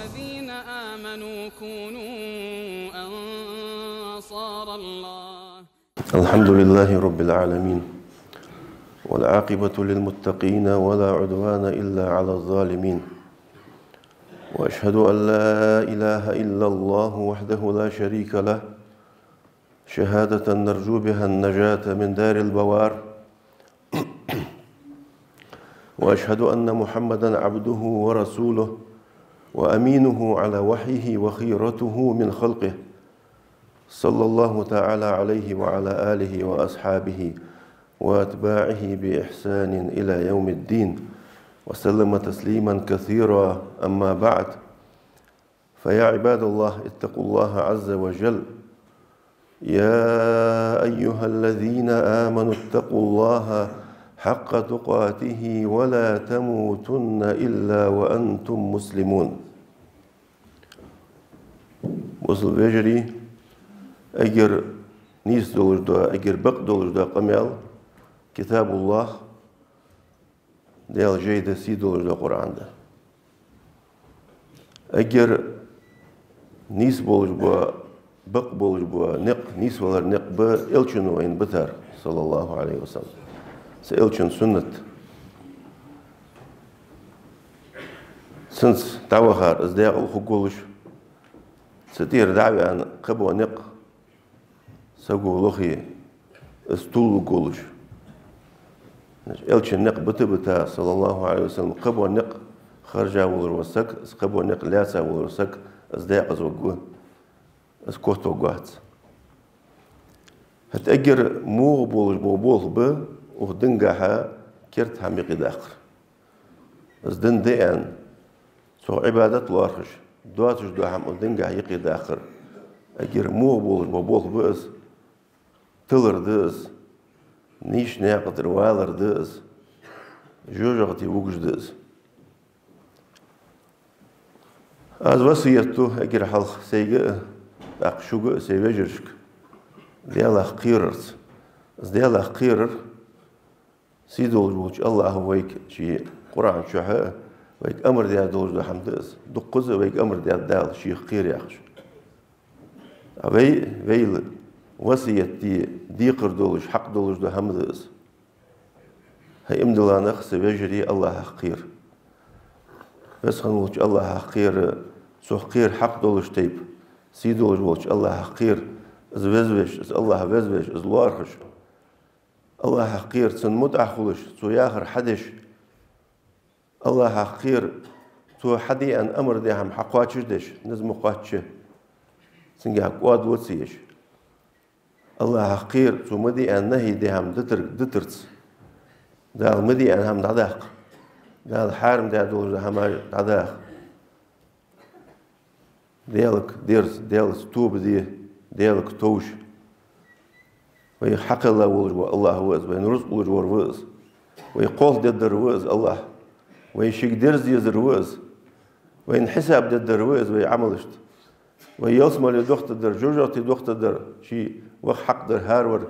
الذين آمنوا كونوا أنصار الله. الحمد لله رب العالمين، والعاقبة للمتقين ولا عدوان إلا على الظالمين، وأشهد أن لا إله إلا الله وحده لا شريك له شهادة نرجو بها النجاة من دار البوار، وأشهد أن محمدًا عبده ورسوله وأمينه على وحيه وخيرته من خلقه، صلى الله تعالى عليه وعلى آله وأصحابه وأتباعه بإحسان إلى يوم الدين، وسلم تسليما كثيرا. أما بعد، فيا عباد الله اتقوا الله عز وجل. يا أيها الذين آمنوا اتقوا الله حق تقاته ولا تموتن إلا وأنتم مسلمون. وصل بجري أجر نيس دولجدا أجر بق دولجدا قميل كتاب الله ديال جيدة سي دولجدا قرآن ده أجر نيس بولجبا بق بولجبا نق نيس ولا نق با إلشن وين بتر صلى الله عليه وسلم سإلشن سنة سنس تعوخار ازداق الخقولش ستير دعوي عن قبوة نق سقو لخي استول قولش إلشن نق بتا صلى الله عليه وسلم قبوة نق خرجا والرسك قبوة نق لاسا والرسك ازداق زوجوه اسكوتو قوات هتأجر مو بولش بول ب وهدنجها كرت هم يقداخر ازدن ديان سو عبادة الوارخش دواتش دو هم ودنجها يقداخر أجر مو بولش بول بس تلر دز نيش ناقدر والر دز جوجغتي وجد دز از وصيتو أجر حلق سيجا أقشوج سيفجرشك دياله قيررت دياله قيرر سيدول وجه الله ويك شيء قرآن شحاء ويك أمر ديال دولج حمدز دقز ويك أمر ديال شيء قير يخش أبي ويل وصية دي قردولج حق دولج حمدز هي إمدلا نخس بجري الله قير بس خنوج الله قير سو قير حق دولج تيب سيدول وجه الله قير از وزوش از الله وزوش از لارخش الله حقير سن متأخلش تو ياخر حدش الله حقير تو حدي أن أمر ده هم حقاتش دش نزم قاتش سنجا قواد وصيش الله حقير تو مدي أن نهي ده هم دترت ده مدي أن هم دعاق ده الحرم ده دول هم دعاق ديالك ديال ستوب ديالك توش ويحق الله وجه الله وز وينرز وجه وز ويقول ددر وز الله ويشيك درز يزر وز وينحسب ددر وز ويعملشت ويصم لدخت در جوجتي دخت در شيء وحق در هارور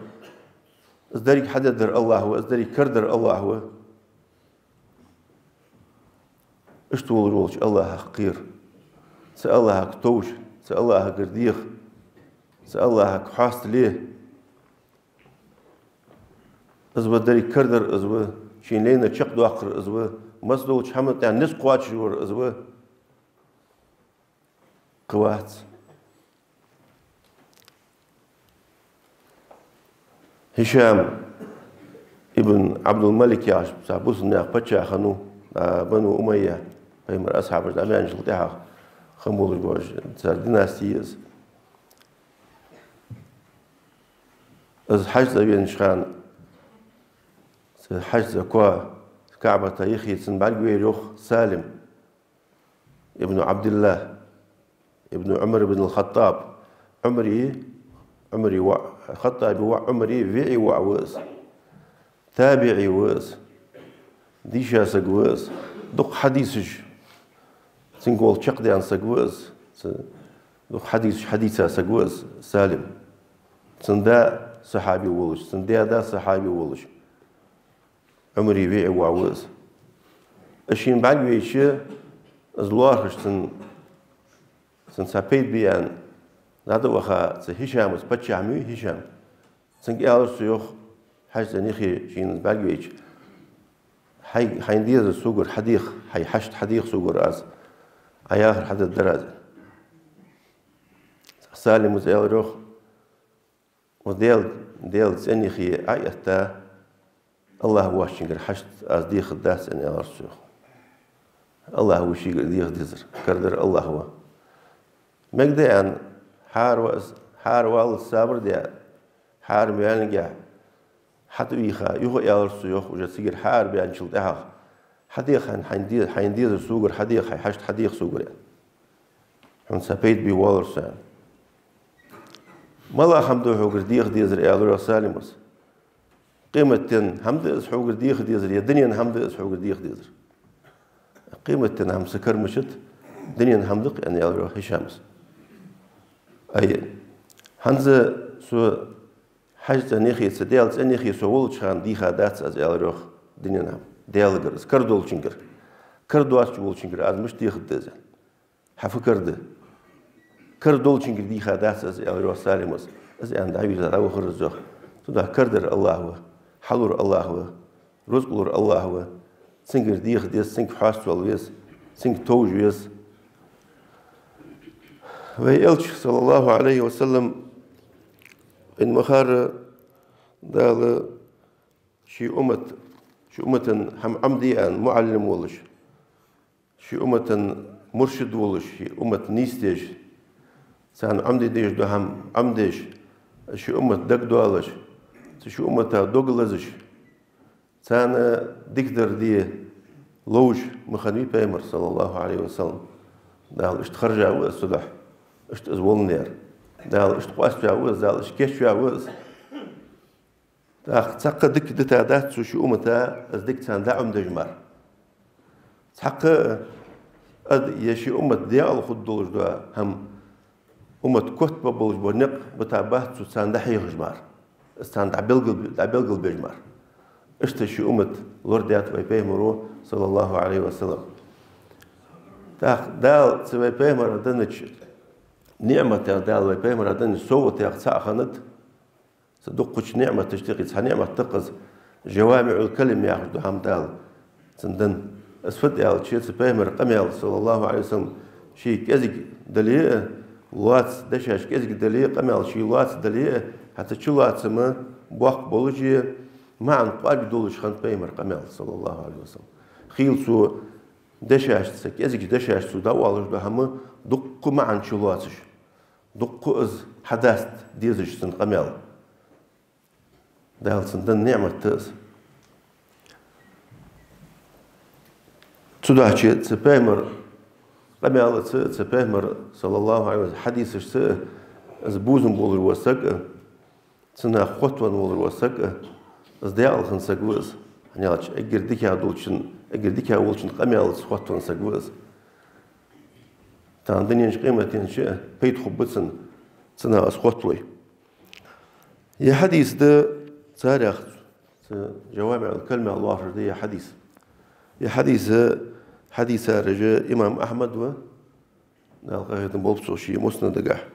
ازدري حد در الله وازدري كردر الله هو اشتول وجه الله حقير سألها كتوش سألها كرديخ سألها كحاست ليه أزوا دري كردر أزوا شين لينا تشق دواقر أزوا مصدو تشحمت يعني نس قوات شور أزوا قوات هشام ابن عبد الملك يعش سابوس الناق بتشا خنو بنو أمية فيمر أصحاب الأمان شلتها خمول الجوج صار ديناستيز از حج زبين شخان حج زكوا كعبة تاريخي سنبالجوي يروح سالم ابن عبد الله ابن عمر بن الخطاب عمري خطابي وعمري فيعي وعوز تابعي وز ديشا سقوز دق حديثش سنقول شقدي عن سقوز دق حديثا سقوز سالم سندا صحابي ولش سندا دا صحابي ولش عمري بيع وعوز اشين بعد ويش ازلوار خشتن سنسابيد بيان هذا وخا هشام وسبتشامي هشام سنك سيوخ حاجة نيخي شين باجويج حيندير السوقر حديق حشت حديق سوقر أز عياخر حد الدرجة سالم وزيال روخ وديل سنيخي عيتا الله واشنجر حشت أز ديخ الداس أن يارسوخ الله هو شيء ديخ ديزر كردر الله هو مقدان حار والد السابر ديال حار ميانجع حتى يخا يخو يارسوخ وجا سيجر حار بيان شلتها حديق حيندير السوقر حديق حشت حديق سوقر يعني حن سبيت بي والرسان مالا حمدو حوقر ديخ ديزر يالو سالمس قيمة حمد حوقر ديخ ديزر يا دنيا حمد حوقر ديخ ديزر قيمة هم سكر مشت دنيا حمدق يعني يالو هشامس أي هنز سو حاجة نيخي سديال نيخي سوول شان ديخا داتس از يالو دنيا هم ديالغرز كردول شنكر كردواس جول شنكر از مش ديخ دزن حفكرده كردول شنكر ديخا داتس از يالو سالمس از عند عبيد راو خرزوخ تدا كردر الله هو حلور الله هو رزقلور الله هو سنجر ديخ ديس سنك حاستوال ويس سنك توج ويس ويلش صلى الله عليه وسلم إن مخار دال شي أمة هم عمدي أن معلم ولش شي أمة مرشد ولش شي أمة نيستيج سان عمدي ديش دو هم عمديش شي أمة دق دوالش شي أمة دوغلزش سان ديكدر دي لوج مخنوي بيمر صلى الله عليه وسلم دال اشت خرجا وصلح اشت ازولنير دال اشت قواس جاوز دال اشت كيش جاوز داخ تسقى دك دتا دات سو شي أمتا از دك سان دعم دجمار تسقى اد يشي أمة ديال خدولج دوا هم أمة كوت ببولج بنق بتابات سو سان دحي غجمار سان دعبلقل بجمار اشتشي أمة لورديات ويبيمرو صلى الله عليه وسلم دال سوي بيمر دنش نعمة دال ويبيمر دنش صوت يقطع خند صدقش نعمة تشتغل نعمة تقص جوامع الكلم ياخذ هم دال سندن اسفد يال شيء بيمر قميل صلى الله عليه وسلم شيء كذا دليل لوات دشاش كذا دليل قميل شيء لوات دليل حتى شو لوات سما بوق بولجي ما عن قارب دولش خان بيمر قميل صلى الله عليه وسلم خيل سو دشاش سك ازك دشاش سو داوالش ده هم دق ما عن شلواتش دق از حداث ديزش سن قميل دال سندن نعمة تز تدعشي تبيمر قميل تبيمر صلى الله عليه وسلم حديثش س از بوزن بول الوسق سنا خطوة بول الوسق از ديال خنسقوز هنيالش اجرديك هادولشن اجرديك هاولشن قميل سخوتون سقوز تان دنياش قيمتين شيء بيت خبتسن سنا اسخوتوي يا حديث ده تاريخ جوامع الكلمة الله دي حديث يا حديث رجاء إمام أحمد و نلقاه بولبسو شي مسند نجاح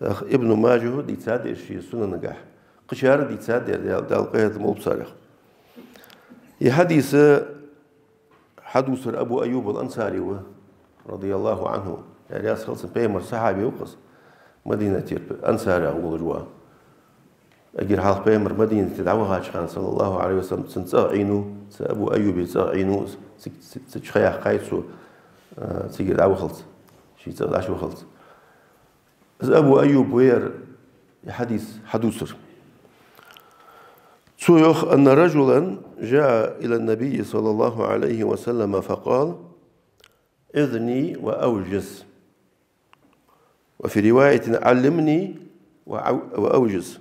ابن ماجه دي تصادق شي سنن نجاح قشار دي تصادق نلقاه بولبصارخ يا حديث حدوث أبو أيوب الأنصاري رضي الله عنه يعني أسخلص بيمر صحابي وقص مدينة أنصاري أول جوا أجر حال بيمر مدينة تدعوها كان صلى الله عليه وسلم سنتعينو أبو أيوب سعينو سخيا قايسو سيجر دعوة خلص شيء تدعشوا خلص أبو أيوب وير حدوثر سيخ أن رجلا جاء إلى النبي صلى الله عليه وسلم فقال إذني وأوجز وفي رواية علمني وأوجز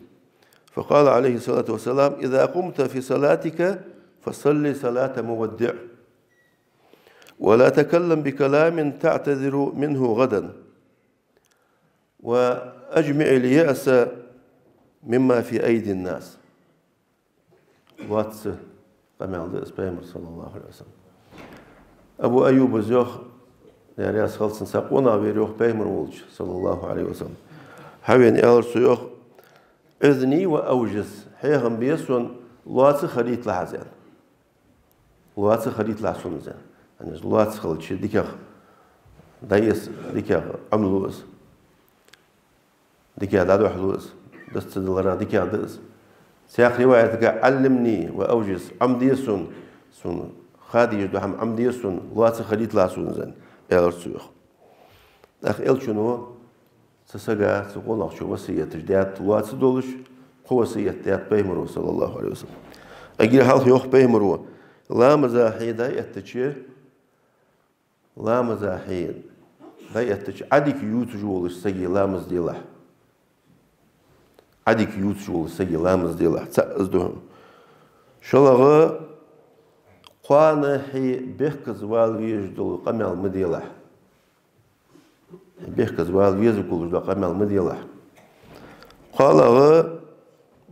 فقال عليه الصلاة والسلام إذا قمت في صلاتك فصل صلاة مودع ولا تكلم بكلام تعتذر منه غدا وأجمع اليأس مما في أيدي الناس واتس قمع الدئس بيمر صلى الله عليه وسلم أبو أيوب زيوخ Yani askalsın sakona veriyor peygamber oldu sallallahu aleyhi ve sellem. Haveni alırsa yok. Ezni ve avciz. Peygamber son luatı harit lahzen. Luatı harit lahsun zen. Yani luatı kılıçı dikah dayıs dikah amluz. Dikah dadu haluz. Dastadlara dikah dız. Siyah rivayetke allimni ve avciz. Amdiyesun sun. خادي دهم عمديسون لاتس خليت لاسون زين الرسوخ أخ إلشنو سسجا سقول أخشوا وصية تجديات لاتس دولش قوسية تجديات بيمرو صلى الله عليه وسلم أجيل حال يوخ بيمرو لا مزاحي دا يتشي لا مزاحي دا يتشي عديك يوتجول السجي لا مزديله عديك يوتجول السجي لا مزديله تأذدهم شلغة قانا هي بيحكز والويجدو قمال مديله بيحكز والويجدو قمال مديله قالوا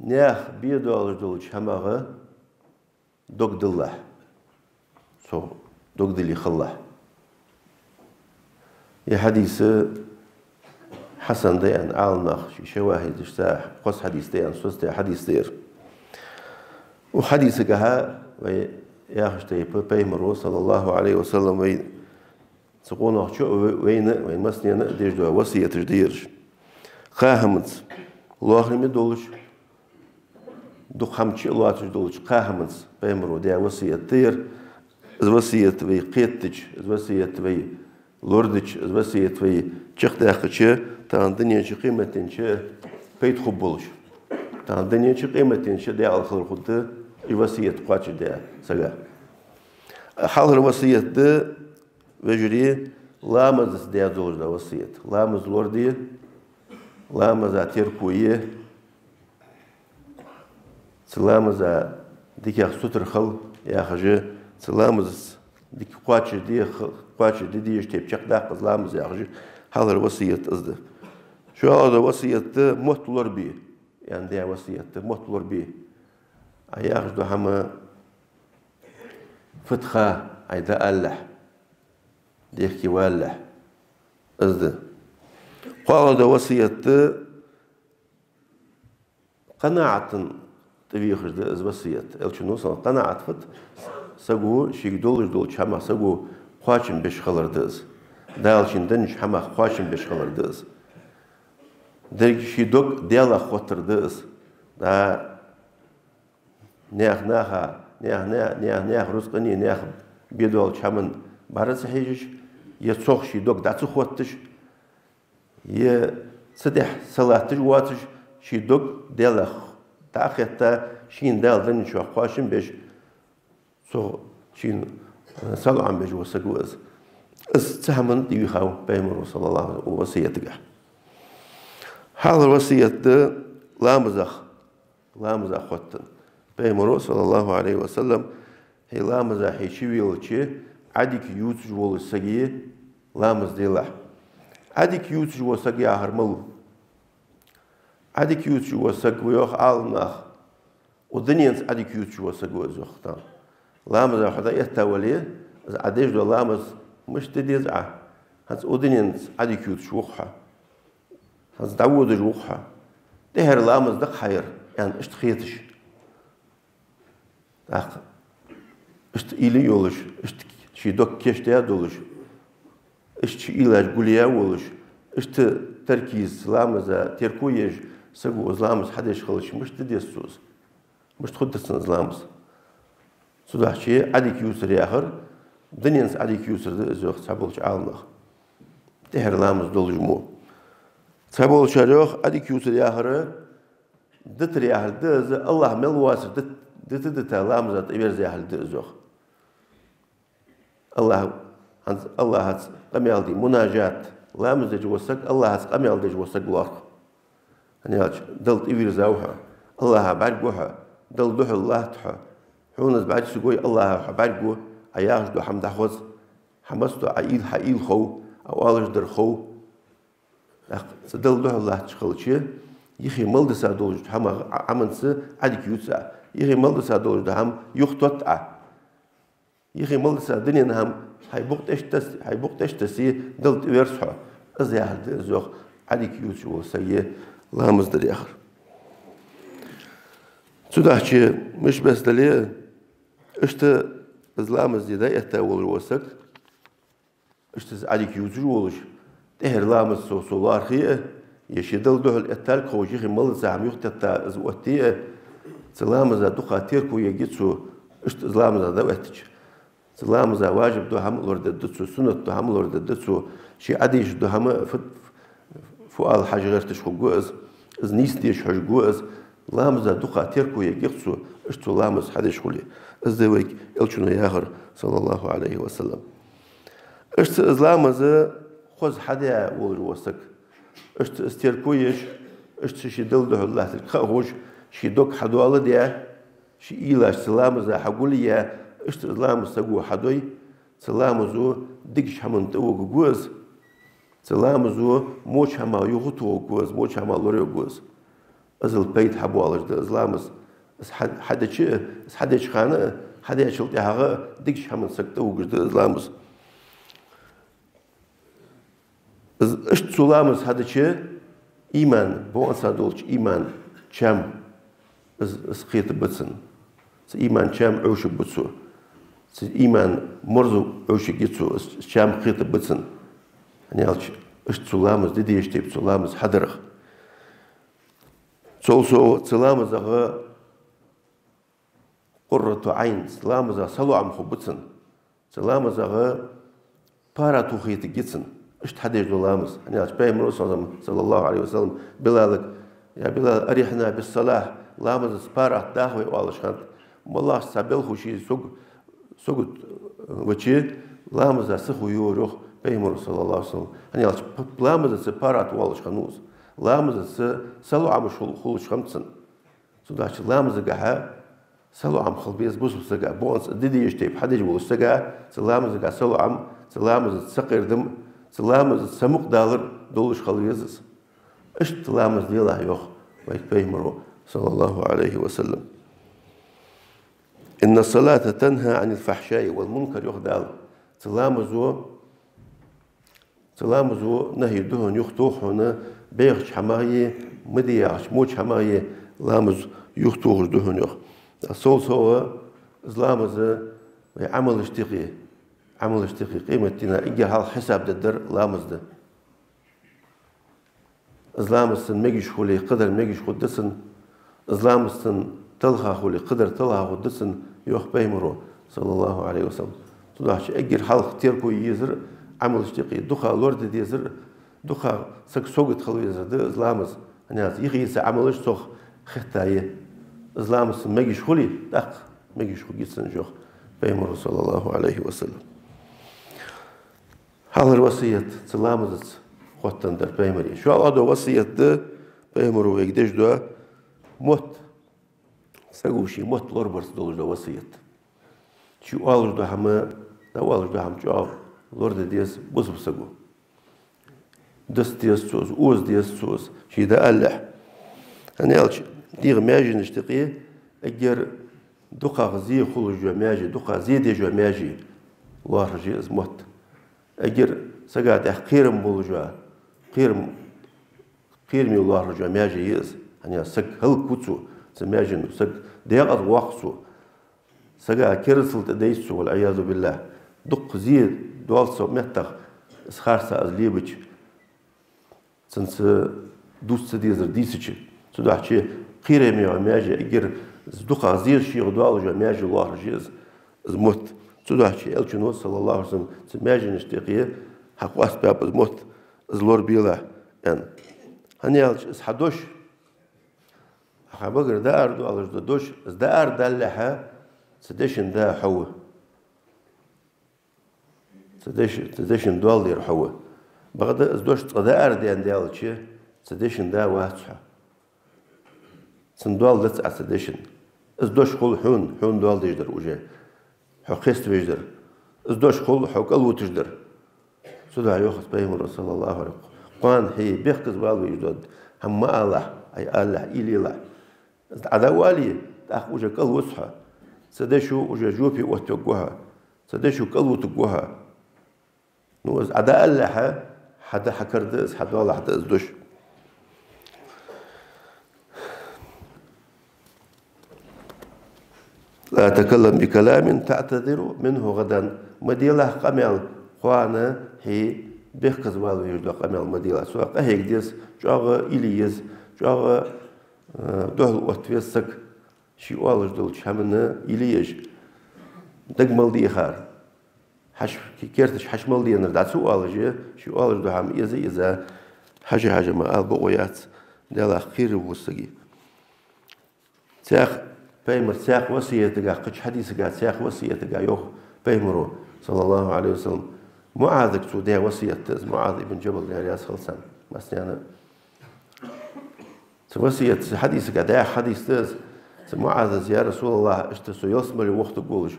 نيخ بيدو الجدول شماغه دوغ دله سو دوغ دلي خله يا حديث حسن ديان عالناخ شواهد اشتاح قص حديث ديان سوستي حديث دير وحديثك ها يا خشتي بيمرو صلى الله عليه وسلم وين سقونا شو وين مسنينا ديجدو وصية تجديرش قاهمت الله مدولش دو خمشي الله تجدولش قاهمت بيمرو دي وصية تير وصية وي قيتج وصية وي لوردج وصية وي چخ داخشي تان دنيا شي قيمتين شي بيت خبولش تان دنيا شي قيمتين شي دي على خلق خد الوصية قاتش ده سجى حال الوصية ده وجري لامز ده زوج ده وصية لامز لوردي لامز تيركوية سلامز ديك ستر خل يا خجى سلامز ديك قاتش دي يشتي بشق ده لامز يا خجى حال الوصية أزده شو هذا وصية ده مطلور بيه يعني ده وصية ده مطلور بيه أياخذ هما فتخة عيدا ألح ديكي والح أزده قال ده وصية قناعة تبيخش ده أز وصية الشنو صار قناعة فت سجو شيء دول شما سجو خاشم بيش خلر دز دالشين دنش حما خاشم بيش خلر دز درك شيء دوك ديالا خطر دز دا نيخ رزقني نيخ بيدول شمن بارس حيجش يصخ شي دوك داتس خوتش ي صدح صلاتش واتش شي دوك دلخ تاختا شين دال دن شو خواشم بيش سو شين صلعم بيش وسجوز استهمن يخاو بيمر صلى الله عليه وسلم وصيتك هذا الوصية لامزخ خوتن بيمر صلى الله عليه وسلم هي لامز حيشيويلشي عديك يوتج وول سجيه لامز ديله عديك يوتج وول سجيه هرملو عديك يوتج وول سجويخ عالناخ ودنيانس عديك يوتج وول سجوي زوختان لامز حدا يتوليه عديش دو لامز مش تديزع هز ودنيانس عديك يوتج وخها هز داود وخها دهر لامز دق خير يعني اشتخيتش اشت إلي يولش اشت شي دوك كشتيا دولش اشت إلاج قوليا ولش اشت تركيز لامزا تركويج سقو زلامز حدش خلش مش تديسوس مش تخدسن زلامز سودح شيء عديك يوسر ياخر دنيانس عديك يوسر ده زوخ تابولش عالنخ تهر لامز دولج مو تابولش عالنخ عديك يوسر ياخر دتر ياخر ده الله ملواسر دت لامزة إبر زي حال دزوخ الله هات قميال دي مناجات لامزة جوسك الله هات قميال دي جوسك لارخ هنياج دلت إبر زاوها الله بعرقوها دل دوح الله تحا حونز بعد سقوي الله بعرقو عياش دو حمد حوز حمستو عيل خو أو آلش در خو دل دوح الله تشخل شيء يخي ملد سادولج حما عمنس عديك يوسع يخي ملد سادولج ده هم يخطط يخي ملسا دنيا نهم هاي بوقت اشتسي دلت ويرسحه ازيال زوخ عليك يوتشو سيه لا مصدر آخر سوداحشي مش بس دليل اشت ازلام زيدا يتاول وسك اشت عليك يوتشو تهر لامس سولار خيه يشدل دهل اتال خوجي مل زعم يختتا ازوتي سلام ز دخا تيركو يجيتسو اشت ازلام ز دوتج سلام ز واجب دو هم لورد دتسو سنة دو هم لورد دتسو شي عديش دو هم فؤال حاجه غير تشخو جوز از نيستيش حاج جوز لامز دخا تيركو يجيتسو اشتو لامز حدش خولي از دويك الشنو ياخر صلى الله عليه وسلم اشت ازلامز خوز حدا ولوسك اشت استيركويش اشت شي دل ده الله تخوش شي دوك حدو الله ديا شي إيلاش سلامز حقوليا اشت ازلامز سقو حدوي سلامزو ديكش همن توق جوز سلامزو موش هما يغطو جوز موش هما لوريو جوز ازل بيت حبو الله ده ازلامز حدا خانه حدا شلتي هغا ديكش همن سقتو جوز ده ازلامز اشت سلامز هذا شيء إيمان بو أصادولش إيمان شام سقيت بتسن إيمان شام عوش بتسو إيمان مرزو عوش جيتسو شام خيت بتسن يعني اشت سلامز دي اشتيب سلامز حدرخ سو سلامز هغا قرة عين سلامز صلو عم خبتسن سلامز هغا باراتو خيت جيتسن اشت حديش دولامز يعني أشبه صلى الله عليه وسلم بلالك يا بلال أريحنا بالصلاة لامز سبارة داخوي والشخانت والله سابل خوشي سوق وشي لامز سخو يوروخ بيمر صلى الله عليه وسلم يعني لامز سبارة والشخانوز لامز سلو عم خلش خمسن سوداش لامز جها سلو عم خلبيز بوس سجا بونس ديدي يشتيب حديش بوس سجا سلامز جا سلو عم سلامز سقير دم سلامز سمق دالر دولش خليزس اشت سلامز ديلا يوخ ويك بيمرو صلى الله عليه وسلم إن الصلاة تنهى عن الفحشاء والمنكر يوخ دال سلامزو نهي دهن يختوخ هنا بيغش حماية مديعش موش حماية لامز يختوخ دهن يوخ الصول سوا سلامز عمل اشتقي قيمتنا إجا هالحساب ددر لامز ده إزلامستن ميجيش خولي قدر ميجيش خدسن إزلامستن تلها خولي قدر تلها خدسن يوخ بيمرو صلى الله عليه وسلم تدعش أجر حلق تيركو يزر عمل اشتقي دخا لورد يزر دخا سك سوقت خلو يزر ده إزلامز الناس يخيس عمل اشتوخ خطاية إزلامستن ميجيش خولي دق ميجيش خدسن جوخ بيمرو صلى الله عليه وسلم هذا الوصية سلامز خوتن در بيمري شو هذا وصية ده بيمرو ويقدش ده موت سقوشي موت لوربرس دولش ده وصية شو قالش ده هم شو لورد ديس بوس بسقو دس ديس سوز اوز ديس سوز شي ده ألح أنا قالش ديغ ماجي نشتقيه أجر دقا زي خلو جو ماجي دقا زي دي جو ماجي الله رجي از موت أجر سقاد قيرم بولجوا قيرمي الله رجع ماجي يز يعني سق هل كوتسو سماجن سق ديقر واقصو سقا كرسل تديسو والعياذ بالله دق زيد دوالسو متخ اسخارسا از ليبج سنس دوست ديزر ديسچ سوداحشي قيرمي ماجي أجر دقا زيد شي دوال جو ماجي الله رجع از موت سوداحشي الچنو صلى الله عليه وسلم سماجن اشتقيه حق واسباب الموت زلور بيلا ان هنيالش اسحدوش خبر دار دو على دوش دار دلها سدشن دا حوا سدشن دول دير حوا بغدا ازدوش دار ديان ديالشي سدشن دا واتسح سندول دتس سدشن ازدوش خل حون دول ديجدر وجه حقست ويجدر ازدوش خل حقل وتجدر سودا يوخس بيمر صلى الله عليه وسلم قان هي بيخكز والو يجدد هم الله أي الله إلي الله على والي تأخ وجه كل وصحة سدشو وجه جوبي وتوجها سدشو قلو تقوها نوز عدا ألحة حدا حكردز حدا والله حدا أزدوش لا تكلم بكلام تعتذر منه غدا مديلة قمل خوانا هي بيخكز والو يجدو قمل مديلة سواء هيك ديس جاغ إليز جاغ دهل واتويسك شي والج دول شامنا إليج دقمل دي خار حش كيرتش حشمل دي نرد عسو والج شي والج دو هم إذا حاجة ما قال بقويات ديلا خير وسقي تاخ بيمر ساق وصيتك قش حديثك ساق وصيتك يوخ بيمرو صلى الله عليه وسلم معاذك تودي وصية معاذ بن جبل يا رياس خلصان مسنيانا وصية حديثك ده حديث تز معاذ يا رسول الله اشتسو يصمل وقت قولش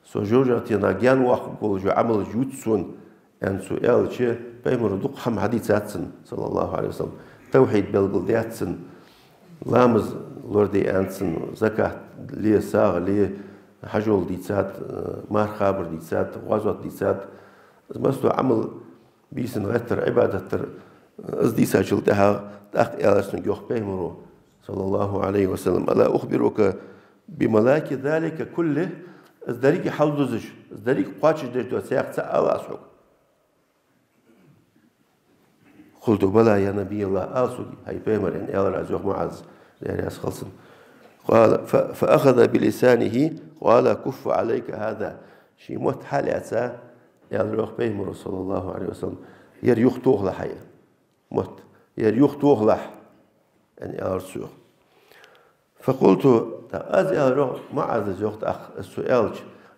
سو جوجاتي ناجان وقت قولش عمل جوتسون ان سؤال شيء بيمرو دق حم حديثاتسن صلى الله عليه وسلم توحيد بلغلدياتسن لامز لوردي أنسن زكاة ليه ساغ ليه حجول ديتسات مار خابر ديتسات غزوة ديتسات مستو عمل بيسن غتر عبادة تر از ديسا جلدها تاق إلاسن جوخ بيمرو صلى الله عليه وسلم ألا أخبرك بملاك ذلك كله از داريك حلدوزش از داريك قاتش ديش دو سياق سأل أسوك قلت بلى يا نبي الله أسوك هاي بيمر إن إلا رأزوك معز يعني أسخلصن قال فأخذ بلسانه قال كف عليك هذا شي موت حالي أتسا يالروخ بيمر صلى الله عليه وسلم يريوخ توغلح حيا موت يريوخ توغلح يعني أرسوخ فقلت أز يالروخ ما عز زوخت أخ السؤالش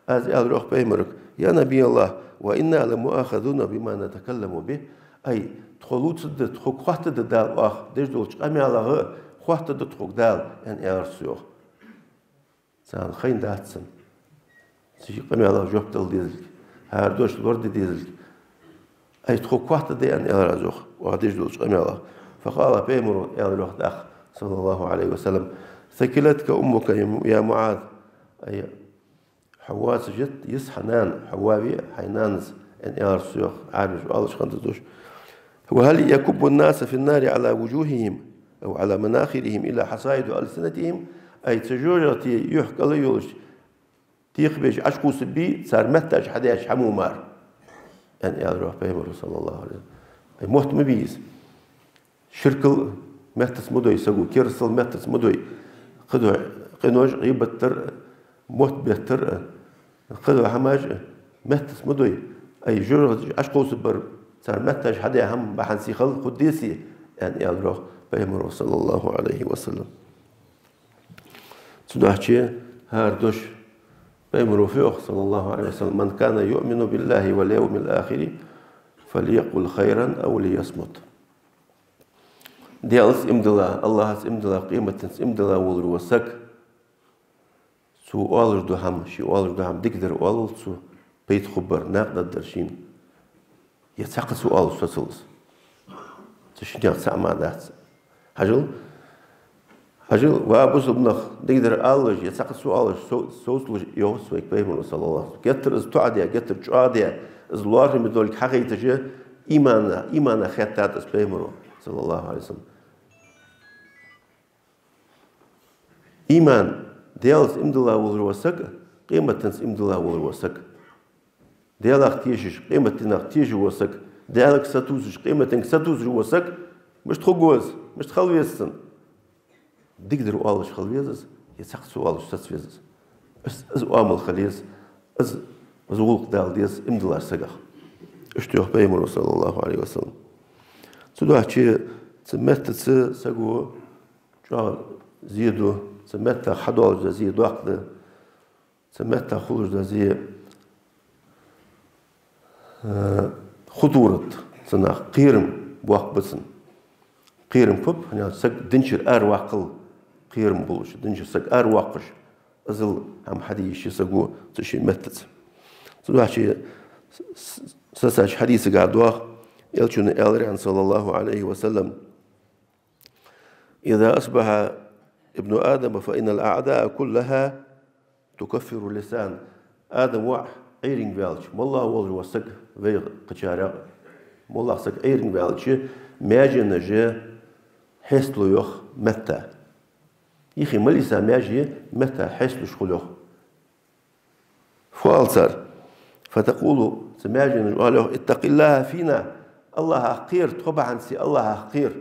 أز يالروخ بيمرك يا نبي الله وإنا لمؤاخذون بما نتكلم به أي تخلوت سد تخوك خواهت دال أخ ديش دولش أمي الله خواهت تخوك دال يعني أرسوخ سان خين داتسن سيجي قمي الله جوب دل ديزلك هاردوش لورد ديزلك أي تخوك خواهت دي يعني أرسوخ وغديش دولش قمي الله فقال بيمر يالروخ داخ صلى الله عليه وسلم ثكلتك أمك يا معاذ أي حواس جت يس حنان حوابي حينانز يعني أرسوخ عارف الله شخندوش وهل يكب الناس في النار على وجوههم أو على مناخرهم إلى حصائد ألسنتهم أي تجورتي يحكى ليولش تيخبج عشقو سبي صار متاج حداش حمو مار يعني أروح بيمر صلى الله عليه وسلم أي موت مبيز شركل متس مدوي سقو كيرسل متس مدوي خدوا قنوج غيبتر موت بيتر خدوا حماج متس مدوي أي جور عشقو سبر صار متاج حدا هم بحنسي خل قديسي يعني أروح بيمر صلى الله عليه وسلم سنحكي هاردوش بيمر فيه صلى الله عليه وسلم من كان يؤمن بالله واليوم الآخر فليقل خيرا أو ليصمت ديالس امدلا الله امدلا قيمة امدلا والروسك سو أولر دهم شي أولر دهم دقدر أول سو بيت خبر ناقد الدرشين يتساق سؤال سوسلس تشنيع سامع ذات هجل وابوس ابنخ دقدر ألج يتساق سؤال سوسلج يوسويك بيمر صلى الله عليه وسلم قتر از تعديا قتر جعديا از لوار مدولك حقيقة جه إيمانا خيطات از بيمر صلى الله عليه وسلم إيمان ديالس امدلا والروسك قيمة تنس امدلا والروسك ديالك تيجش قيمة تنك تيجي وسك ديالك ستوزش قيمة تنك ستوزش وسك مش تخوجوز مش تخلويسن دقدر والش خلويزز يسقسو والش تسويزز از وامل خليز از غلق دال ديز امدلا سقخ اشتيوخ بيمر صلى الله عليه وسلم سدوه شيء سمت سقو جا زيدو سمت حدول زيد وقت سمت خلوج زي خطورة سنا قيرم بوق بسن قيرم فب يعني سك دنشر واقل قيرم بولش دنشر سك واقش أزل هم حديث يسقو تشي متت سدوه شيء سساج حديث قاعدوا يلشون إلريان صلى الله عليه وسلم إذا أصبح ابن آدم فإن الأعداء كلها تكفر اللسان آدم وح عيرين بالش والله والله وسق في قشارة والله سق عيرين بالش ماجي نجى حسلو يخ متى يخي مليسا ماجي متى حسلو شخلوخ فالصر فتقول سماجي نجى اتق الله فينا الله حقير طبعا سي الله حقير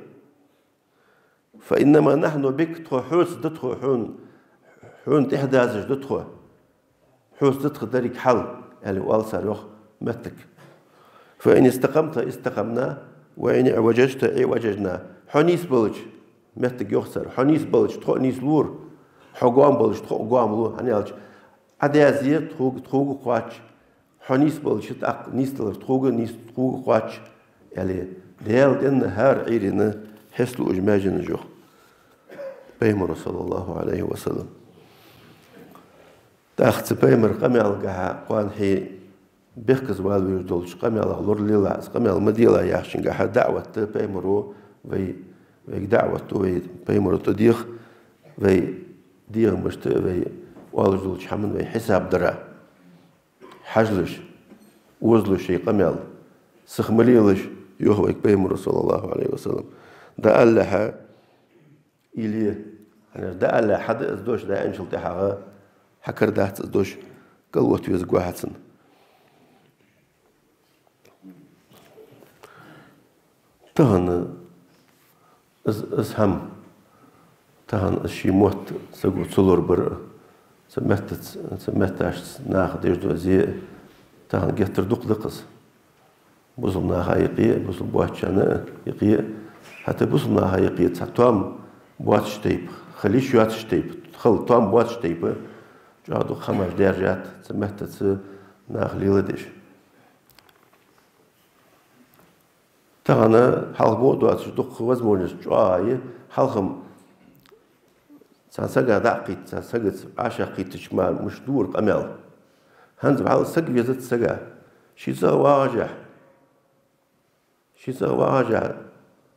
فإنما نحن بك تحوس دتخو حون تحدازش دتخو حوس دتخو دريك حل يعني والصار يخ متك فإن استقمت استقمنا وإن اعوججت اعوججنا حنيس بلج متك يخسر حنيس بلج تخو نيس لور حقوام بلج تخو قوام لور هنيالج عدازية تخوغ قواتش حنيس بلج تاق نيس تلر تخوغ قواتش يعني ديال دين هار عيرنا حسلو اجماجنا جوخ بيمر صلى الله عليه وسلم تاخت بيمر قميال قاها قوان حي بيخكز والو يجدولش قميال غلور ليلاز قميال مديلا يحشن قاها دعوة بيمرو في دعوة في بيمرو تديخ في ديغ مشت في والو يجدولش حمن في حساب درا حجلش وزلش قميال سخمليلش يوهوك بيمرو صلى الله عليه وسلم دا ألها إليه يعني دا ألها حد أزدوش دا أنشل تحاغا حكر داحت أزدوش قلوة يزقوا حسن تهن أسهم تهن أشي موت سقو تسلور بر سمتاش ناخد يجدو زي تهن جهتر دوق دقس بوصل ناها يقي بوصل بواتشانا يقي حتى بوصل ناها يقي توام بواتش تيب خليش يواتش تيب خل توام بواتش تيب جادو 5 درجات سمحت ناخ ليلدش تانا حلق موضوعات دوق وزمونش جواي حلقم سانسجا دقيت سانسجت عشاقيت شمال مش دور قمل هنز على سجى زت سجى شيزا واجع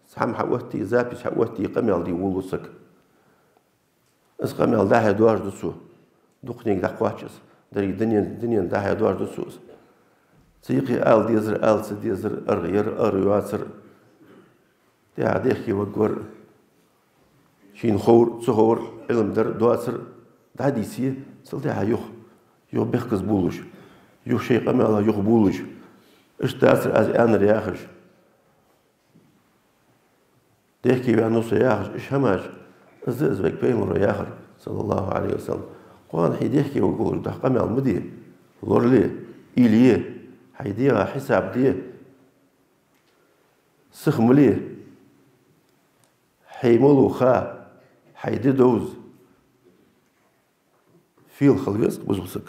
سحم حوتي زابي حوتي قمل دي ولوسك اس قمل ده دوار دسو دقني دقواتشس دري دنيا ده دوار دسوس سيقي آل ديزر آل سديزر أرغير أريواتر دي عديخي وقور شين خور سخور علم در دواتر ده ديسي سلتها يخ بيخكز بولوش يخ شيء قمل يخ بولوش اش تاسر از آن رياخش ديكي بأنوس ياخش إيش هماش الزئز بك بيمر ياخر صلى الله عليه وسلم قوان حيديكي ويقول ده قمع المدي لورلي إليه حيديها حساب ديه سخمليه حيمولو خا حيدي دوز في الخلويس بزبسك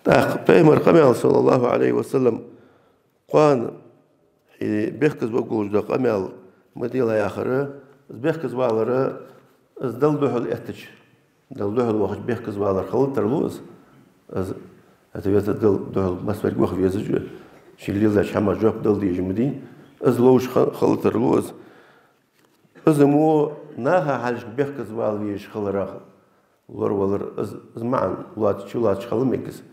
ده بيمر قمع صلى الله عليه وسلم قوان بيخكز بقول ده قمل مديلا ياخره بيخكز بالره از دلدوه الاتش دلدوه الوقت بيخكز بالره خلط ترلوز از اتبيت دلدوه مسفر وقت يزج شيل لي شحما جوب دلدي جمدي از لوش خلط ترلوز از مو ناها حاج بيخكز بالويش خلرا لور ولر از معن ولات شولات خلمكس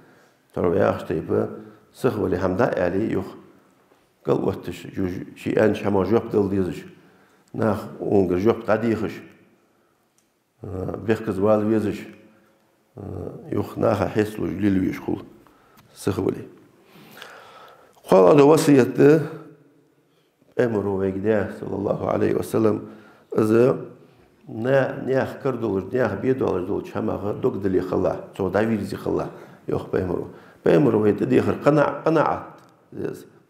ترى يا اختي سخولي حمدا علي يخ قال وقتش شيء أنش حما جوب دل ديزش ناخ ونقر جوب قديخش بيخكز والويزش يخ ناخ حسلو جليلو يشخل سخولي قال هذا وصية أمره ويقداه صلى الله عليه وسلم إذا ناخ كردولش ناخ بيدولش دولش حما دوك دلي خلاه سو داويرزي خلاه يخ بأمره ويتديخر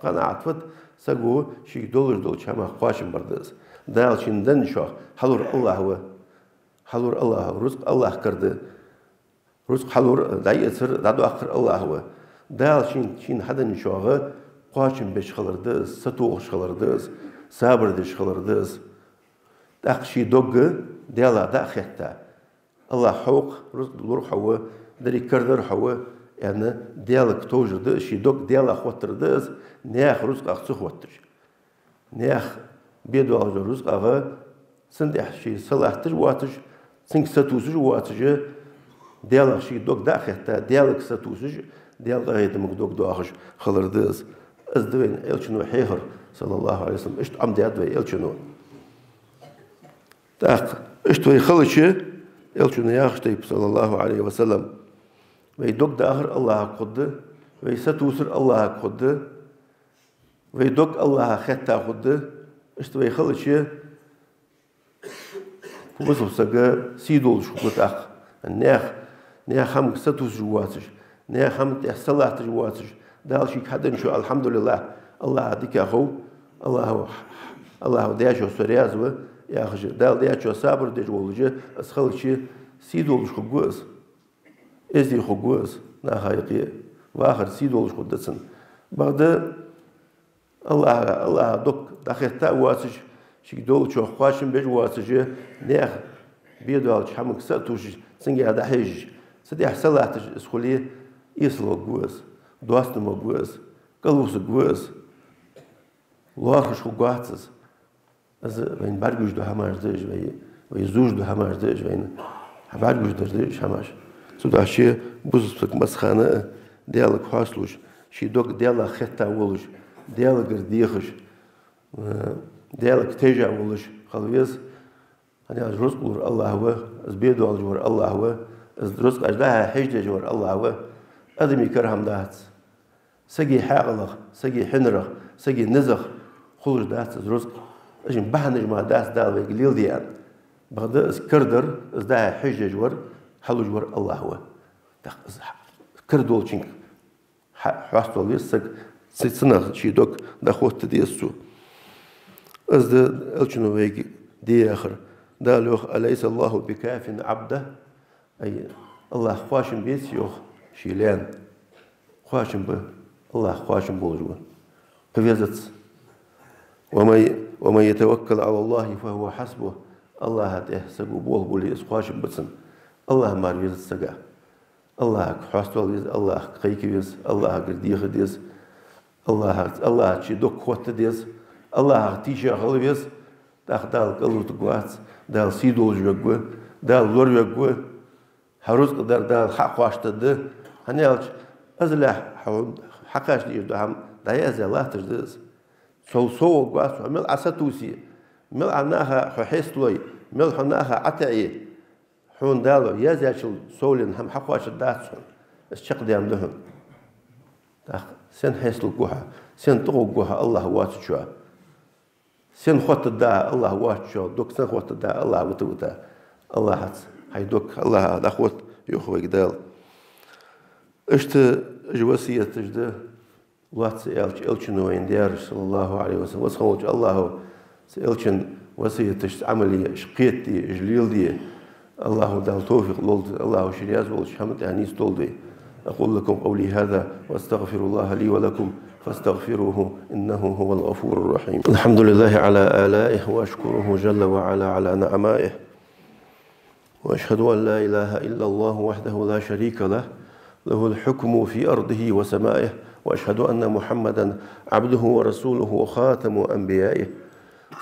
قناعت فت سقو شيء دولش حما قاشم بردز دال شين دنشوا حلور الله رزق الله كرد رزق حلور دايسر دادو آخر الله هو دال شين حدا نشوا قاشم بيش خلردز ستوغش خلردز صبر دش خلردز داخشي دوغ دالا داخيتا الله حوق رزق لور هو دري كردر هو يعني ديالك توجد شي دوك ديالا خوتر دز نياخ رزق اخ خوتر نياخ بيدو على رزق اغا سندح شي صلاح تج واتج سنك ستوز واتج ديالك شي دوك داختا ديالك ستوسج ديال غايد مقدوك دوخش خلردز ازدوين الشنو حيهر صلى الله عليه وسلم اشت ام ديادوي الشنو تاق اشتوي خلشي الشنو ياخشتي صلى الله عليه وسلم ويدوك داخر الله قد ويستوسر الله قد ويدوك الله ختا قد اشتوي خلشي وصف سجى سيدول شقطة نيا خم ستوس جواتش نيا خم تحصلات جواتش دال شيء حدا شو الحمد لله الله هديك أخو الله دياشو سريازوه يا أخي دال دياشو صبر ديجولجه أسخلشي سيدول شقوس إزدي خقوس نهاية وآخر سيدول شقدسن بعد الله دوك دخل تأواتش شيء دول شو خواشم بجواتش نيا بيدوال شحمك ستوش سنجي هذا حج سدي حصلات اسخليه يسلو جوز دوست مو جوز قلوس جوز لوارش خواتس از وين برگوش دو هماش دج وي زوج دو هماش دج وين برگوش دج هماش سودا شي بوزك مسخانه ديالك حاصلوش شي دوك ديال خطا ولش ديال گرديخش ديالك تيجا ولش خلويز أنا أجرز قول الله هو أزبيدو الجور الله هو أزرز أجدها حجة جور الله هو أدمي كرهم دات سجي حاغلق سجي حنرق سجي نزخ خلج دات أزرز أجن بحنج ما دات دال ويقليل ديان بعد أذكردر أزدها حجة جور حلو جور الله هو كردول شنك حاستول بيسك سنة شي دوك دخوت ديسو أزد ألشنو ويجي دي آخر دالوخ أليس الله بكاف عبده أي الله خواشم بيت يوخ شيلان خواشم به الله خواشم بولجوا قفزت وما يتوكل على الله فهو حسبه الله هاته سقو بول بولي خواشم بتسن الله ماريز سقا الله حاستول الله قيكيز الله قرديخ ديز الله شي دوك خوت ديز الله تيجا خلويز دال قلوت قوات دال سيدول جوجو دال لور جوجو هروز قدر دال حق واشتد هنيالش ازلا حقاش دي دهم داي ازلا تجدز سو قوات مل اساتوسي مل عناها حيستلوي مل حناها عتعي حون دالو يازاشل سولين هم حق واش داتسون الشق ديام لهم سن حيستل قوها سن طغو قوها الله واتشوا سن خوت الدا الله واتشو دوك سن خوت الدا الله وتوتا الله هات هاي دوك الله دخوت يخوي قدال اشت جواسية تجده وات سألشن وين ديار صلى الله عليه وسلم وسخوج الله سألشن وصية تشت عملية شقيتي جليل دي الله دال توفيق لولد الله شرياز ولد شحمد أنيس تولدي أقول لكم قولي هذا وأستغفر الله لي ولكم فاستغفروه إنه هو الغفور الرحيم. الحمد لله على آلائه وأشكره جل وعلا على نعمائه وأشهد أن لا إله إلا الله وحده لا شريك له له الحكم في أرضه وسمائه وأشهد أن محمدا عبده ورسوله وخاتم أنبيائه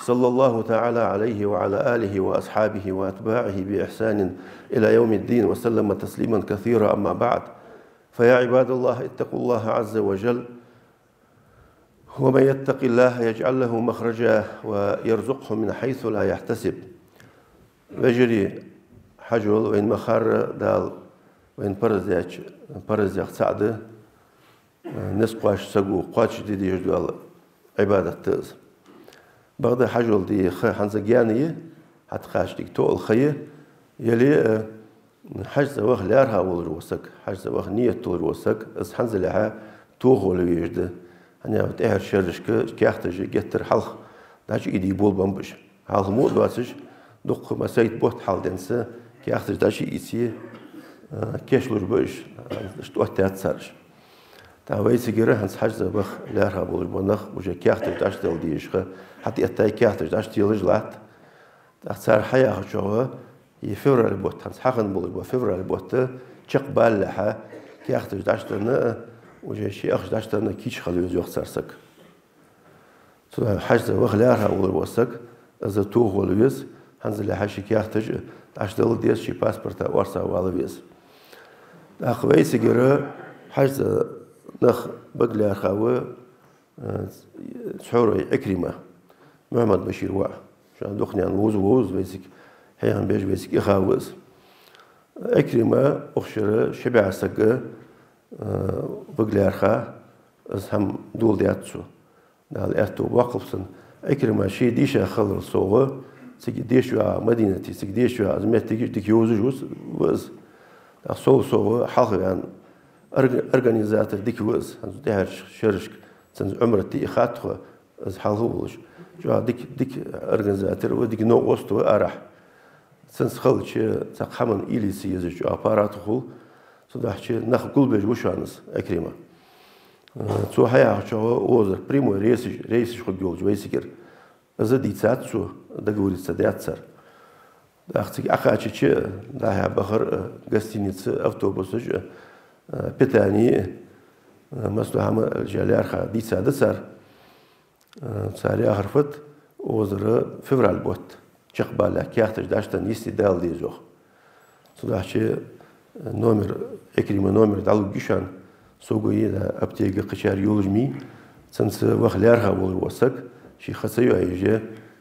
صلى الله تعالى عليه وعلى آله وأصحابه وأتباعه بإحسان إلى يوم الدين وسلم تسليما كثيرا. أما بعد فيا عباد الله اتقوا الله عز وجل ومن يتق الله يجعل له مخرجا ويرزقه من حيث لا يحتسب. وجري حجل وين مخر دال وين برزيق سعد نسقاش سقو قاش دي يجدو عبادة تز بعد حجل دي حنزجانية حتقاش ديك تو الخيه يلي حجز وخ لارها والروسك حجز وخ نية الروسك اس حنزلها توغو لويجد أنا بتأهل شرش كيحتاج جتر حلق داش إيدي بول بمبش حلق مو دواسش دق مسايت بوت حال دنسة كيحتاج داش إيسي كيش لربش اشتوه تاتسرش تعويس جرا هنس حجز وخ لارها والبنخ وجا كيحتاج داش دل ديشخ حتى يتاي كيحتاج داش تيلج لات تحتاج حياة شوه يفور البوت هنس حقن بول وفور البوت تقبل لها كيحتاج داش تنا وجا شيء أخش داش تنا كيش خليه يوخ سرسك حجز وخ لارها والبوسك إذا توه والويز هنزل لها شيء كيحتاج داش دل ديس شيء باسبورت وارسا والويز أخوي سجرا حاجة نخ بقلي أخوه شعور أكرمة محمد بشير واع شان دخني عن ووز بيسك حيان بيج بيسك إخاوز أكرمة أخشرة شبع سجى بقلي أخا هم دول دياتسو نال أتو وقفسن أكرمة شيء ديشة خلر صوغة سك ديشوا مدينتي سك ديشوا أزمت تيجي يوزجوس وز صوغة حلقة يعني أرجانيزاتر ديك وز ده شرش سنز عمرتي خاطخة از حلقوش جو ديك أرجانيزاتر وديك نوع وسط أرح سنز خلش تقامن إليسي يزج أبارات خل صدقش نخ كل بيج وشانس أكرمة تو هيا شو وزر بريمو رئيس خد جولج ويسكر أزدي تساتسو دقوري تسدياتسر داختي أخاتشي ده بخر قستينيت أوتوبوسج بتاني مثلا هم الجاليار خدي تسادسر ساري أخرفت وزر فبراير بوت شقبالة كيختش داشتن يستدال ديزوخ صدقش نومر أكرمة نومر دالو جيشان سوقي دا أبتيجي قشار يولجمي سنس وخليارها والوسك شي خسيو أيجي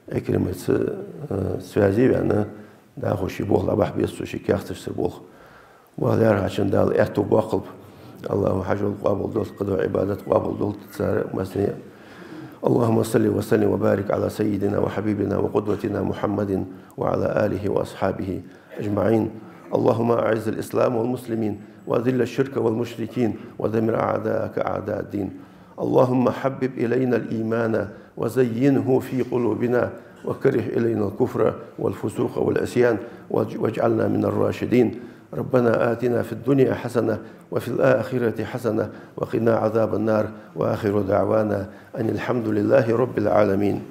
أكرمة سوازي بأنا دا خوشي بوخ لبح بيسو شي كيختش سبوخ وخليارها عشان دال إحتو باقلب اللهم حجل قابل دولت قدو عبادة قابل دولت تسارع مسنية اللهم صل وسلم وبارك على سيدنا وحبيبنا وقدوتنا محمد وعلى آله وأصحابه أجمعين اللهم أعز الإسلام والمسلمين وأذل الشرك والمشركين ودمر أعداءك أعداء الدين اللهم حبب إلينا الإيمان وزينه في قلوبنا وكره إلينا الكفر والفسوق والعصيان واجعلنا من الراشدين ربنا آتنا في الدنيا حسنة وفي الآخرة حسنة وقنا عذاب النار وآخر دعوانا أن الحمد لله رب العالمين.